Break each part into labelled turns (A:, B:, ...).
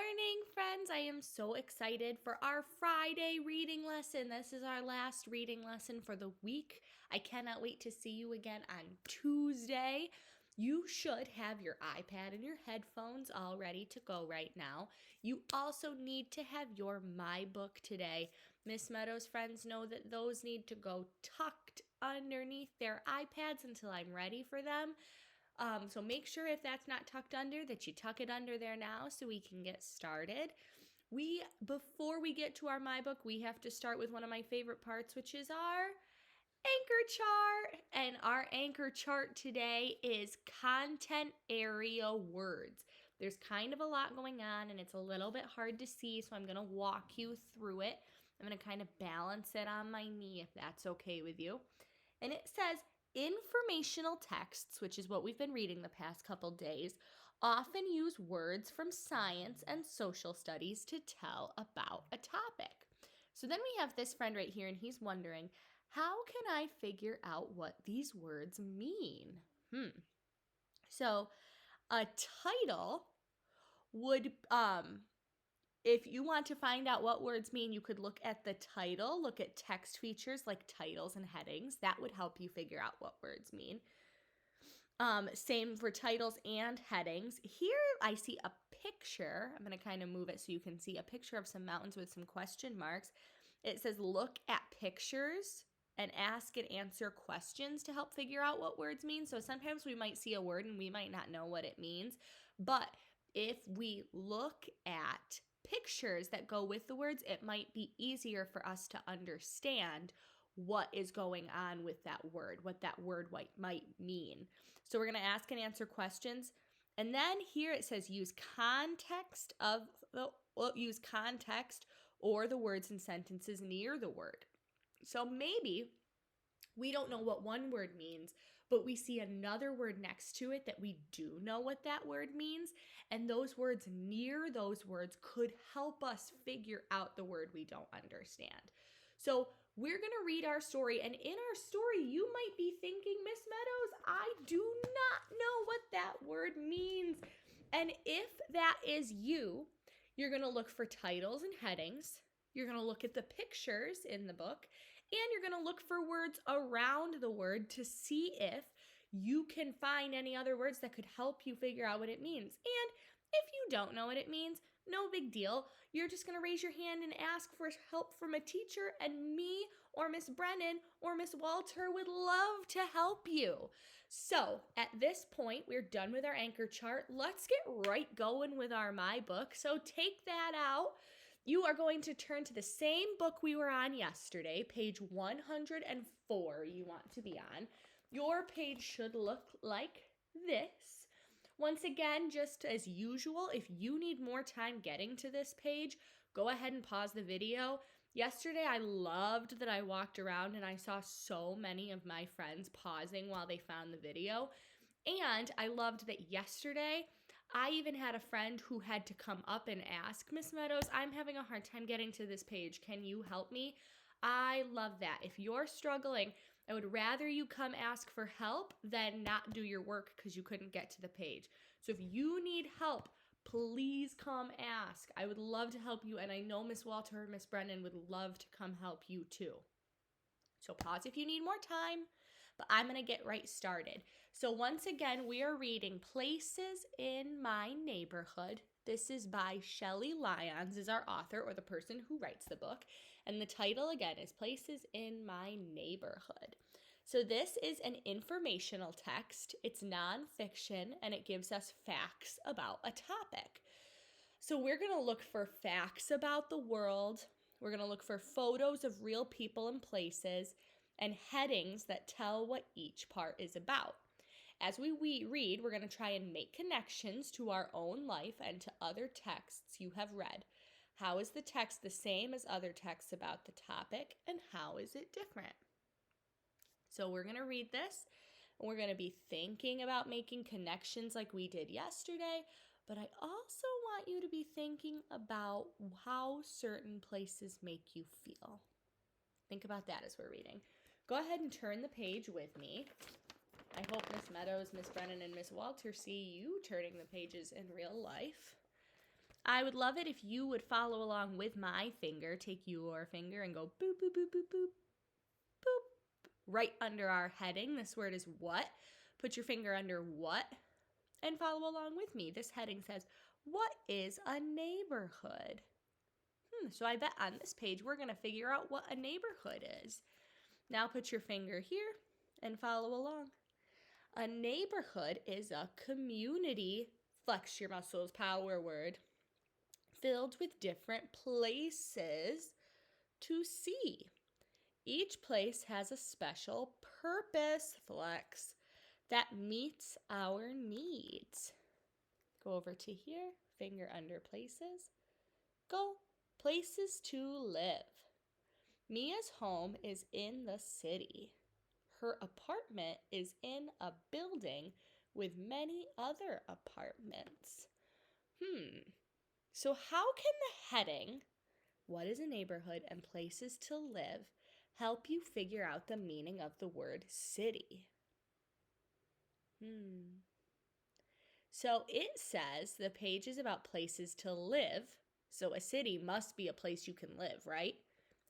A: morning, friends. I am so excited for our Friday reading lesson. This is our last reading lesson for the week. I cannot wait to see you again on Tuesday. You should have your iPad and your headphones all ready to go right now. You also need to have your My Book today. Miss Meadows' friends know that those need to go tucked underneath their iPads until I'm ready for them. So make sure if that's not tucked under that you tuck it under there now so we can get started. Before we get to our My Book, we have to start with one of my favorite parts, which is our anchor chart. And our anchor chart today is content area words. There's kind of a lot going on and it's a little bit hard to see, so I'm going to walk you through it. I'm going to kind of balance it on my knee if that's okay with you. And it says, informational texts, which is what we've been reading the past couple days, often use words from science and social studies to tell about a topic. So then we have this friend right here, and he's wondering, how can I figure out what these words mean? So a title would, if you want to find out what words mean, you could look at the title, look at text features like titles and headings. That would help you figure out what words mean. Same for titles and headings. Here I see a picture. I'm going to kind of move it so you can see a picture of some mountains with some question marks. It says look at pictures and ask and answer questions to help figure out what words mean. So sometimes we might see a word and we might not know what it means. But if we look at pictures that go with the words, it might be easier for us to understand what is going on with that word, what that word might mean. So we're going to ask and answer questions. And then here it says use context or the words and sentences near the word. So maybe we don't know what one word means, but we see another word next to it that we do know what that word means. And those words near those words could help us figure out the word we don't understand. So we're going to read our story. And in our story, you might be thinking, Miss Meadows, I do not know what that word means. And if that is you, you're going to look for titles and headings. You're going to look at the pictures in the book, and you're going to look for words around the word to see if you can find any other words that could help you figure out what it means. And if you don't know what it means, no big deal. You're just going to raise your hand and ask for help from a teacher, and me or Miss Brennan or Miss Walter would love to help you. So at this point, we're done with our anchor chart. Let's get right going with our My Book. So take that out. You are going to turn to the same book we were on yesterday, page 104 you want to be on. Your page should look like this. Once again, just as usual, if you need more time getting to this page, go ahead and pause the video. Yesterday, I loved that I walked around and I saw so many of my friends pausing while they found the video. And I loved that yesterday, I even had a friend who had to come up and ask, Miss Meadows, I'm having a hard time getting to this page. Can you help me? I love that. If you're struggling, I would rather you come ask for help than not do your work because you couldn't get to the page. So if you need help, please come ask. I would love to help you, and I know Miss Walter or Miss Brennan would love to come help you too. So pause if you need more time, but I'm going to get right started. So once again, we are reading Places in My Neighborhood. This is by Shelley Lyons, is our author or the person who writes the book. And the title again is Places in My Neighborhood. So this is an informational text. It's nonfiction and it gives us facts about a topic. So we're going to look for facts about the world. We're going to look for photos of real people and places and headings that tell what each part is about. As we read, we're going to try and make connections to our own life and to other texts you have read. How is the text the same as other texts about the topic, and how is it different? So we're going to read this, and we're going to be thinking about making connections like we did yesterday, but I also want you to be thinking about how certain places make you feel. Think about that as we're reading. Go ahead and turn the page with me. I hope Miss Meadows, Miss Brennan, and Miss Walter see you turning the pages in real life. I would love it if you would follow along with my finger. Take your finger and go boop, boop, boop, boop, boop, boop. Right under our heading. This word is what. Put your finger under what and follow along with me. This heading says, what is a neighborhood? So I bet on this page we're going to figure out what a neighborhood is. Now put your finger here and follow along. A neighborhood is a community, flex your muscles, power word, filled with different places to see. Each place has a special purpose, flex, that meets our needs. Go over to here, finger under places. Go, places to live. Mia's home is in the city. Her apartment is in a building with many other apartments. So how can the heading, what is a neighborhood and places to live, help you figure out the meaning of the word city? So it says the page is about places to live. So a city must be a place you can live, right?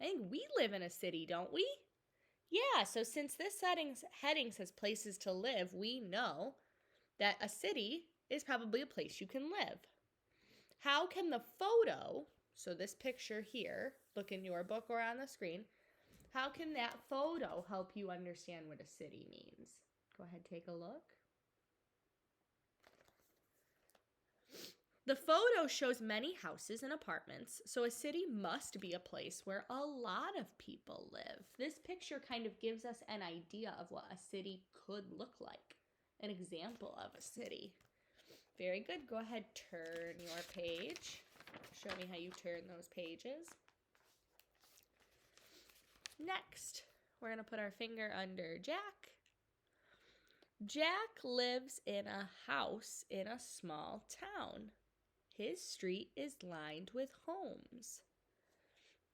A: I think we live in a city, don't we? Yeah, so since this heading says places to live, we know that a city is probably a place you can live. How can the photo, so this picture here, look in your book or on the screen, how can that photo help you understand what a city means? Go ahead, take a look. The photo shows many houses and apartments, so a city must be a place where a lot of people live. This picture kind of gives us an idea of what a city could look like, an example of a city. Very good. Go ahead, turn your page. Show me how you turn those pages. Next, we're going to put our finger under Jack. Jack lives in a house in a small town. His street is lined with homes.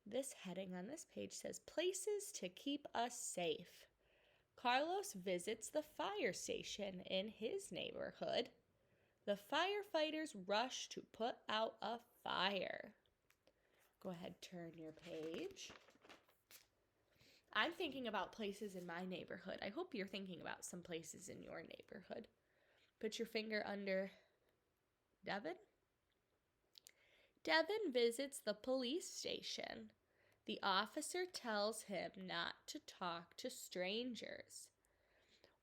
A: This heading on this page says, places to keep us safe. Carlos visits the fire station in his neighborhood. The firefighters rush to put out a fire. Go ahead, turn your page. I'm thinking about places in my neighborhood. I hope you're thinking about some places in your neighborhood. Put your finger under Devin. Devin visits the police station. The officer tells him not to talk to strangers.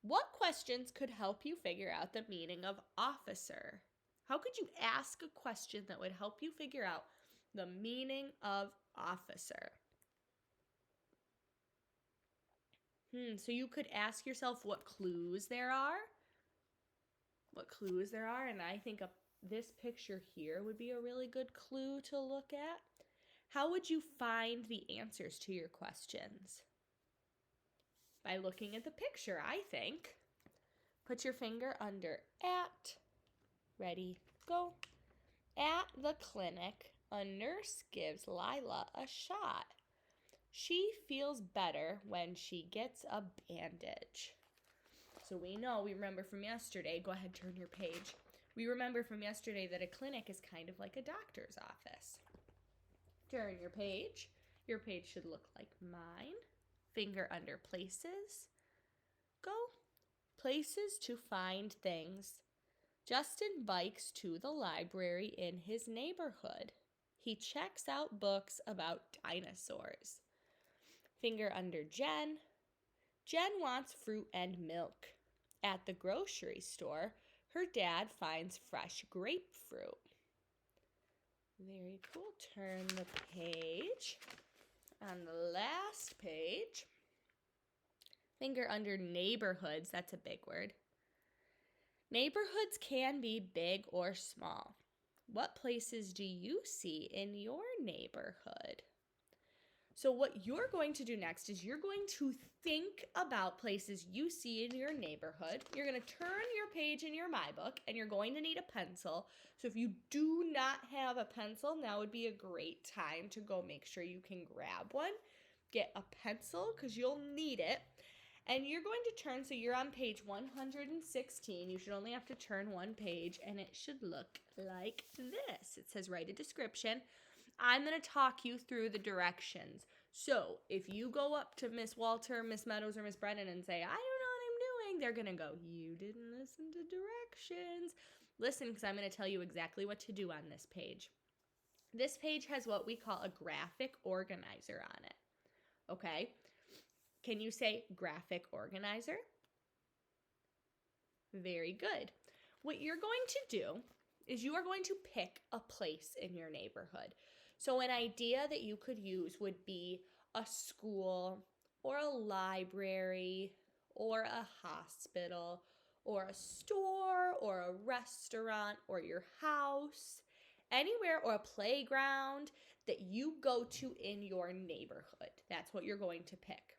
A: What questions could help you figure out the meaning of officer? How could you ask a question that would help you figure out the meaning of officer? So you could ask yourself what clues there are. And I think this picture here would be a really good clue to look at. How would you find the answers to your questions? By looking at the picture, I think. Put your finger under at. Ready, go. At the clinic, a nurse gives Lila a shot. She feels better when she gets a bandage. So we remember from yesterday, go ahead, turn your page. We remember from yesterday that a clinic is kind of like a doctor's office. Turn your page. Your page should look like mine. Finger under places. Go. Places to find things. Justin bikes to the library in his neighborhood. He checks out books about dinosaurs. Finger under Jen. Jen wants fruit and milk. At the grocery store, her dad finds fresh grapefruit. Very cool. Turn the page. On the last page, finger under neighborhoods. That's a big word. Neighborhoods can be big or small. What places do you see in your neighborhood? So what you're going to do next is you're going to think about places you see in your neighborhood. You're going to turn your page in your My Book, and you're going to need a pencil. So if you do not have a pencil, now would be a great time to go make sure you can grab one. Get a pencil because you'll need it. And you're going to turn, so you're on page 116. You should only have to turn one page, and it should look like this. It says write a description. I'm going to talk you through the directions. So if you go up to Miss Walter, Miss Meadows, or Miss Brennan and say, I don't know what I'm doing, they're going to go, you didn't listen to directions. Listen, because I'm going to tell you exactly what to do on this page. This page has what we call a graphic organizer on it. Okay? Can you say graphic organizer? Very good. What you're going to do is you are going to pick a place in your neighborhood. So an idea that you could use would be a school or a library or a hospital or a store or a restaurant or your house, anywhere, or a playground that you go to in your neighborhood. That's what you're going to pick.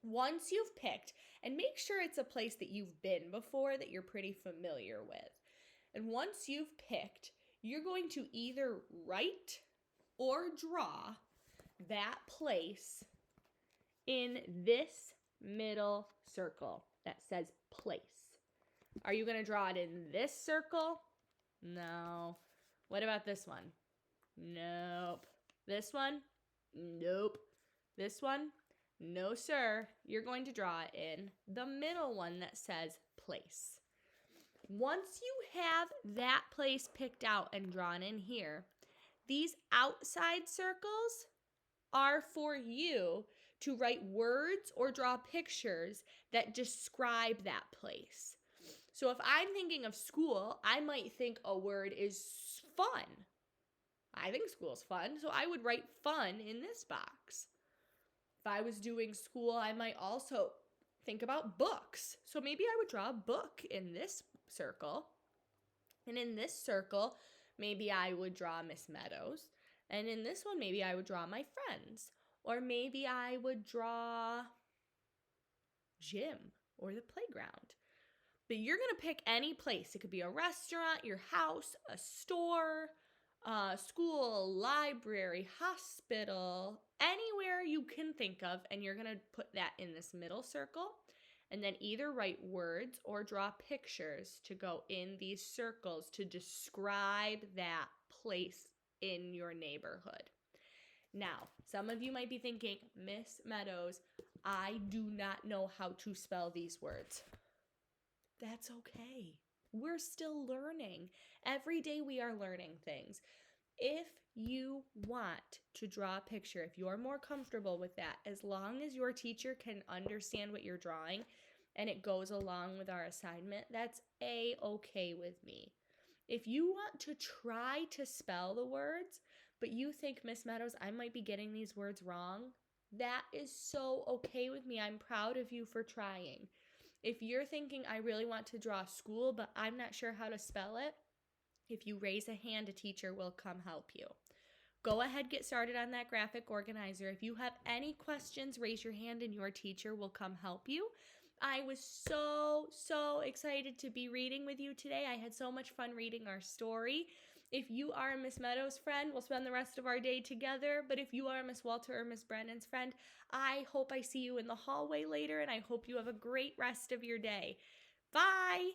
A: Once you've picked, and make sure it's a place that you've been before that you're pretty familiar with. And once you've picked, you're going to either write or draw that place in this middle circle that says place. Are you going to draw it in this circle? No. What about this one? Nope. This one? Nope. This one? No, sir. You're going to draw it in the middle one that says place. Once you have that place picked out and drawn in here, these outside circles are for you to write words or draw pictures that describe that place. So if I'm thinking of school, I might think a word is fun. I think school's fun, so I would write fun in this box. If I was doing school, I might also think about books. So maybe I would draw a book in this circle. And in this circle, maybe I would draw Miss Meadows. And in this one, maybe I would draw my friends. Or maybe I would draw gym or the playground. But you're going to pick any place. It could be a restaurant, your house, a store, school, library, hospital, anywhere you can think of, and you're going to put that in this middle circle, and then either write words or draw pictures to go in these circles to describe that place in your neighborhood. Now, some of you might be thinking, Miss Meadows, I do not know how to spell these words. That's okay. We're still learning. Every day we are learning things. If you want to draw a picture, if you're more comfortable with that, as long as your teacher can understand what you're drawing and it goes along with our assignment, that's A-okay with me. If you want to try to spell the words, but you think, Miss Meadows, I might be getting these words wrong, that is so okay with me. I'm proud of you for trying. If you're thinking, I really want to draw school, but I'm not sure how to spell it, if you raise a hand, a teacher will come help you. Go ahead, get started on that graphic organizer. If you have any questions, raise your hand and your teacher will come help you. I was so excited to be reading with you today. I had so much fun reading our story. If you are a Miss Meadows friend, we'll spend the rest of our day together. But if you are Miss Walter or Miss Brennan's friend, I hope I see you in the hallway later, and I hope you have a great rest of your day. Bye!